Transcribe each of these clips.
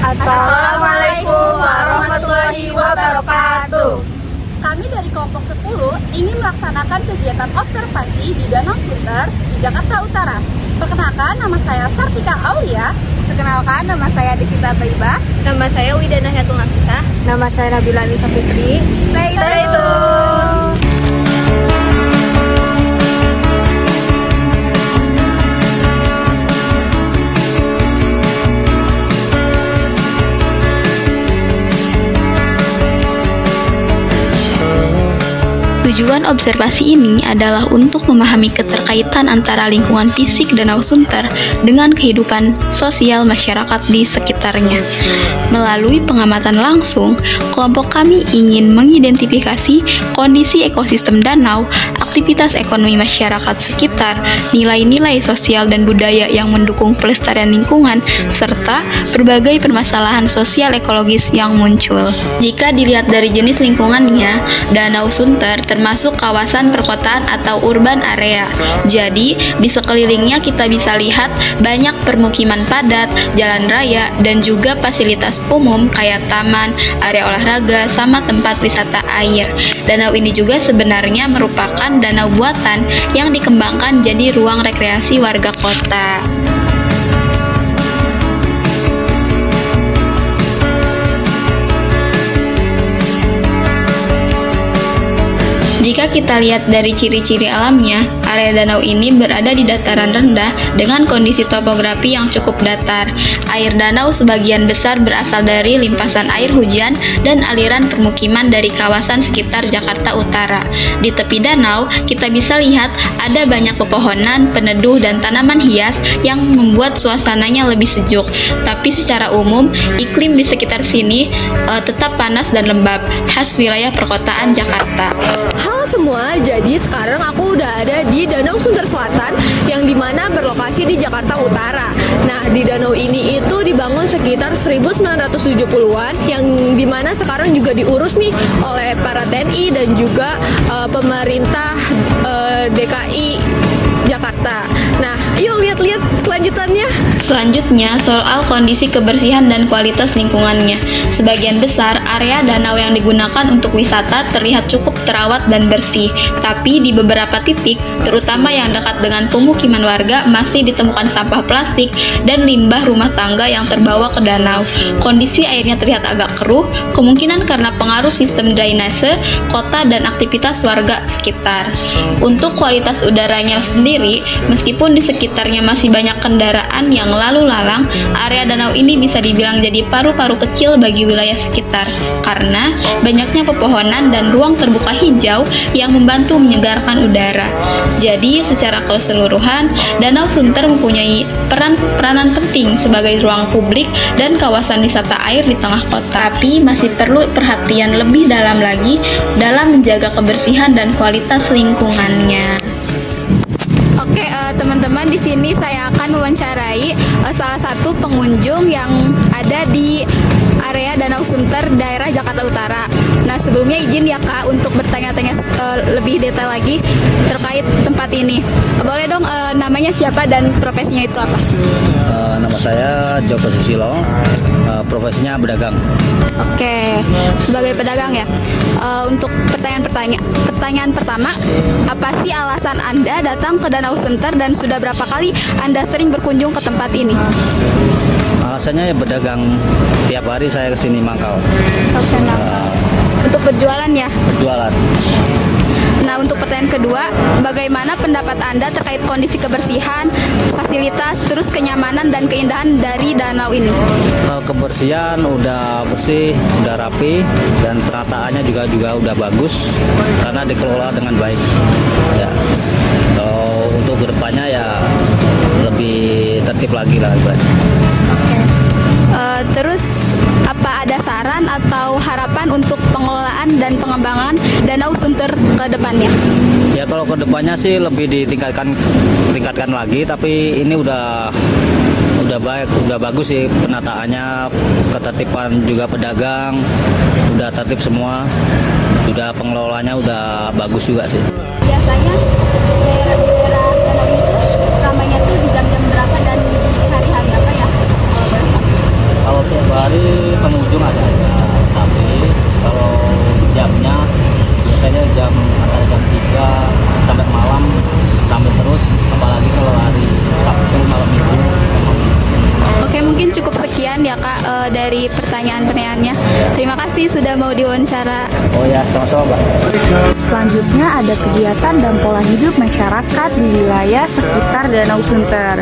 Assalamualaikum warahmatullahi wabarakatuh. Kami dari kelompok 10 ingin melaksanakan kegiatan observasi di Danau Sunter di Jakarta Utara. Perkenalkan, nama saya Sartika Aulia. Perkenalkan, nama saya Desita Taiba. Nama saya Widana Hatung Afisah. Nama saya Nabila Anissa Fitri. Stay tune. Tujuan observasi ini adalah untuk memahami keterkaitan antara lingkungan fisik Danau Sunter dengan kehidupan sosial masyarakat di sekitarnya. Melalui pengamatan langsung, kelompok kami ingin mengidentifikasi kondisi ekosistem danau, aktivitas ekonomi masyarakat sekitar, nilai-nilai sosial dan budaya yang mendukung pelestarian lingkungan, serta berbagai permasalahan sosial ekologis yang muncul. Jika dilihat dari jenis lingkungannya, Danau Sunter termasuk kawasan perkotaan atau urban area. Jadi, di sekelilingnya kita bisa lihat banyak permukiman padat, jalan raya, dan juga fasilitas umum kayak taman, area olahraga, sama tempat wisata air. Danau ini juga sebenarnya merupakan danau buatan yang dikembangkan jadi ruang rekreasi warga kota. Jika kita lihat dari ciri-ciri alamnya, area danau ini berada di dataran rendah dengan kondisi topografi yang cukup datar. Air danau sebagian besar berasal dari limpasan air hujan dan aliran permukiman dari kawasan sekitar Jakarta Utara. Di tepi danau, kita bisa lihat ada banyak pepohonan, peneduh, dan tanaman hias yang membuat suasananya lebih sejuk. Tapi secara umum, iklim di sekitar sini tetap panas dan lembab, khas wilayah perkotaan Jakarta. Halo semua, jadi sekarang aku udah ada di Danau Sunter Selatan yang dimana berlokasi di Jakarta Utara. Nah, di danau ini itu dibangun sekitar 1970-an yang dimana sekarang juga diurus nih oleh para TNI dan juga pemerintah DKI Jakarta. Nah, yuk lihat-lihat kelanjutannya. Selanjutnya, soal kondisi kebersihan dan kualitas lingkungannya. Sebagian besar area danau yang digunakan untuk wisata terlihat cukup terawat dan bersih, tapi di beberapa titik, terutama yang dekat dengan pemukiman warga, masih ditemukan sampah plastik dan limbah rumah tangga yang terbawa ke danau. Kondisi airnya terlihat agak keruh, kemungkinan karena pengaruh sistem drainase kota dan aktivitas warga sekitar. Untuk kualitas udaranya sendiri, meskipun di sekitarnya masih banyak kendaraan yang lalu lalang, area danau ini bisa dibilang jadi paru-paru kecil bagi wilayah sekitar, karena banyaknya pepohonan dan ruang terbuka hijau yang membantu menyegarkan udara. Jadi, secara keseluruhan, Danau Sunter mempunyai peranan penting sebagai ruang publik dan kawasan wisata air di tengah kota. Tapi masih perlu perhatian lebih dalam lagi dalam menjaga kebersihan dan kualitas lingkungannya. Oke, teman-teman, di sini saya akan mewawancarai salah satu pengunjung yang ada di area Danau Sunter daerah Jakarta Utara. Nah, sebelumnya izin ya Kak untuk bertanya-tanya lebih detail lagi terkait tempat ini. Boleh dong namanya siapa dan profesinya itu apa? Nama saya Joko Susilo, profesinya pedagang. Oke, sebagai pedagang ya. Untuk pertanyaan pertama, apa sih alasan Anda datang ke Danau Sunter dan sudah berapa kali Anda sering berkunjung ke tempat ini? Alasannya ya pedagang, tiap hari saya kesini mangkal. Untuk berjualan ya? Berjualan. Nah, untuk pertanyaan kedua, bagaimana pendapat Anda terkait kondisi kebersihan, fasilitas, terus kenyamanan dan keindahan dari danau ini? Kalau kebersihan udah bersih, udah rapi, dan penataannya juga udah bagus karena dikelola dengan baik. Ya. Kalau untuk kedepannya ya lebih tertib lagi lah. Terus apa ada saran atau harapan untuk pengelolaan dan pengembangan Danau Sunter ke depannya? Ya kalau ke depannya sih lebih tingkatkan lagi, tapi ini udah baik, udah bagus sih penataannya, ketertiban juga pedagang, udah tertib semua, udah pengelolanya udah bagus juga sih. Biasanya daerah-daerah danau itu ramainya tuh di jam-jam berapa dan di hari-hari apa ya? Kalau tiap hari dari pertanyaan-pertanyaannya. Terima kasih sudah mau diwawancara. Oh ya, sama-sama Mbak. Selanjutnya ada kegiatan dan pola hidup masyarakat di wilayah sekitar Danau Sunter.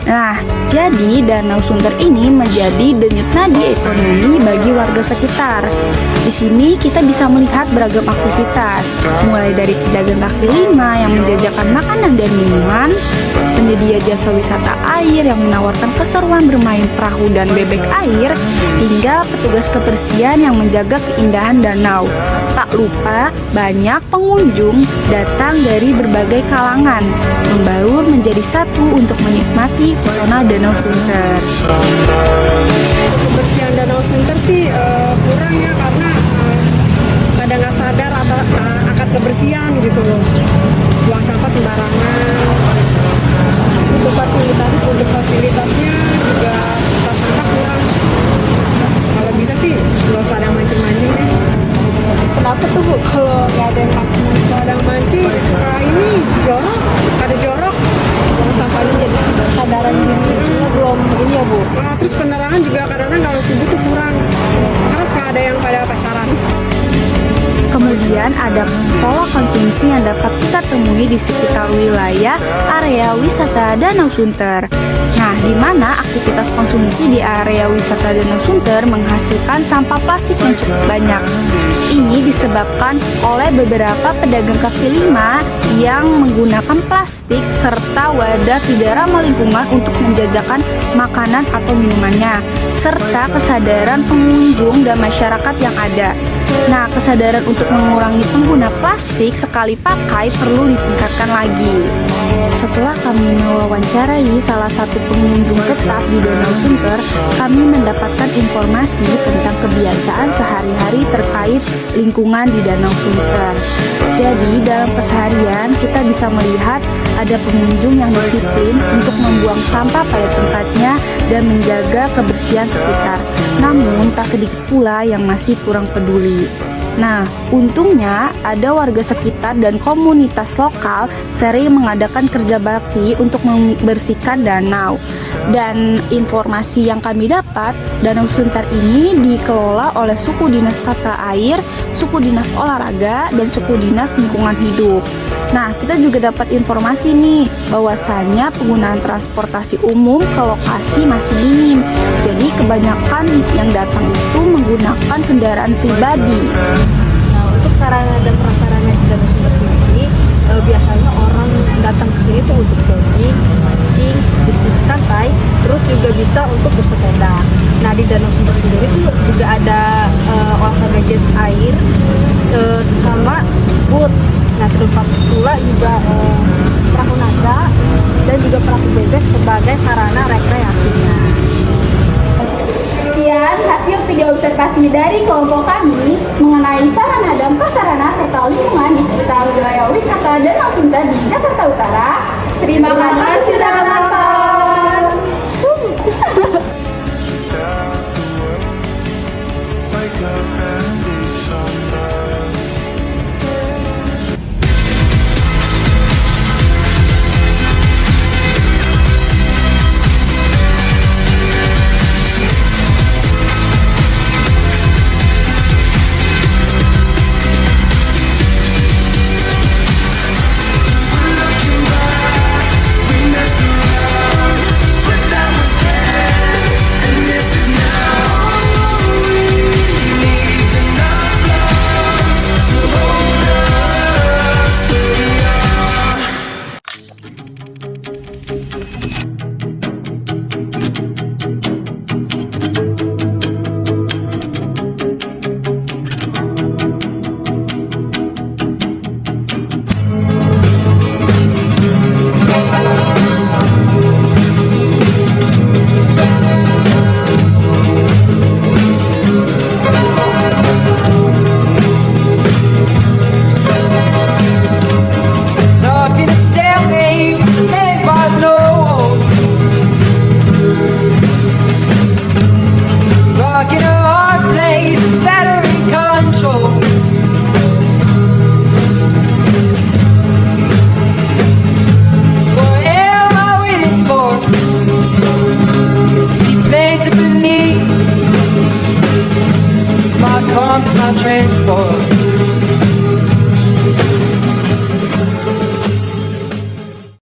Nah, jadi Danau Sunter ini menjadi denyut nadi ekonomi bagi warga sekitar. Di sini kita bisa melihat beragam aktivitas, mulai dari pedagang kaki lima yang menjajakan makanan dan minuman, penyedia jasa wisata air yang menawarkan keseruan bermain perahu dan bebek air, hingga petugas kebersihan yang menjaga keindahan danau. Tak lupa, banyak pengunjung datang dari berbagai kalangan, membaur menjadi satu untuk menikmati pesona Danau Sunter. Kebersihan Danau Sunter sih kurang ya, karena kadang nggak sadar akan kebersihan gitu loh. Buang sampah sembarangan. Untuk fasilitasnya juga tempat sampah kurang. Kalau bisa sih nggak usah ada mancing-mancing deh. Kenapa tuh Bu kalau nggak ada yang mancing? Kalau ada yang mancing suka ini jorok, ada jorok. Buang sampahnya jadi kesadaran diri belum ini ya Bu. Nah, terus penerangan juga kadang-kadang kalau subuh tuh kurang. Karena suka ada yang pada pacaran. Kemudian ada pola konsumsi yang dapat kita temui di sekitar wilayah area wisata Danau Sunter. Nah, di mana aktivitas konsumsi di area wisata Danau Sunter menghasilkan sampah plastik yang cukup banyak. Ini disebabkan oleh beberapa pedagang kaki lima yang menggunakan plastik serta wadah tidak ramah lingkungan untuk menjajakan makanan atau minumannya, serta kesadaran pengunjung dan masyarakat yang ada. Nah, kesadaran untuk mengurangi pengguna plastik sekali pakai perlu ditingkatkan lagi. Setelah kami mewawancarai salah satu pengunjung tetap di Danau Sunter, kami mendapatkan informasi tentang kebiasaan sehari-hari terkait lingkungan di Danau Sunter. Jadi, dalam keseharian kita bisa melihat ada pengunjung yang disiplin untuk membuang sampah pada tempatnya dan menjaga kebersihan sekitar. Namun, tak sedikit pula yang masih kurang peduli. Nah, untungnya ada warga sekitar dan komunitas lokal sering mengadakan kerja bakti untuk membersihkan danau. Dan informasi yang kami dapat, Danau Sunter ini dikelola oleh suku dinas tata air, suku dinas olahraga, dan suku dinas lingkungan hidup. Nah, kita juga dapat informasi nih bahwasannya penggunaan transportasi umum ke lokasi masih minim. Jadi kebanyakan yang datang itu menggunakan kendaraan pribadi. Nah, untuk sarana dan prasarana di Danau Sunter sendiri, biasanya orang datang ke sini tuh untuk jogging, mancing, duduk santai, terus juga bisa untuk bersepeda. Nah, di Danau Sunter sendiri tuh juga ada olahraga jet air sama boot. Nah, terdapat pula juga perahu naga dan juga perahu bebek sebagai sarana rekreasinya. Sekian hasil 3 observasi dari kelompok kami mengenai sarana dan prasarana serta lingkungan di sekitar wilayah wisata Danau Sunter di Jakarta Utara. Terima kasih sudah menonton. mountains I transport.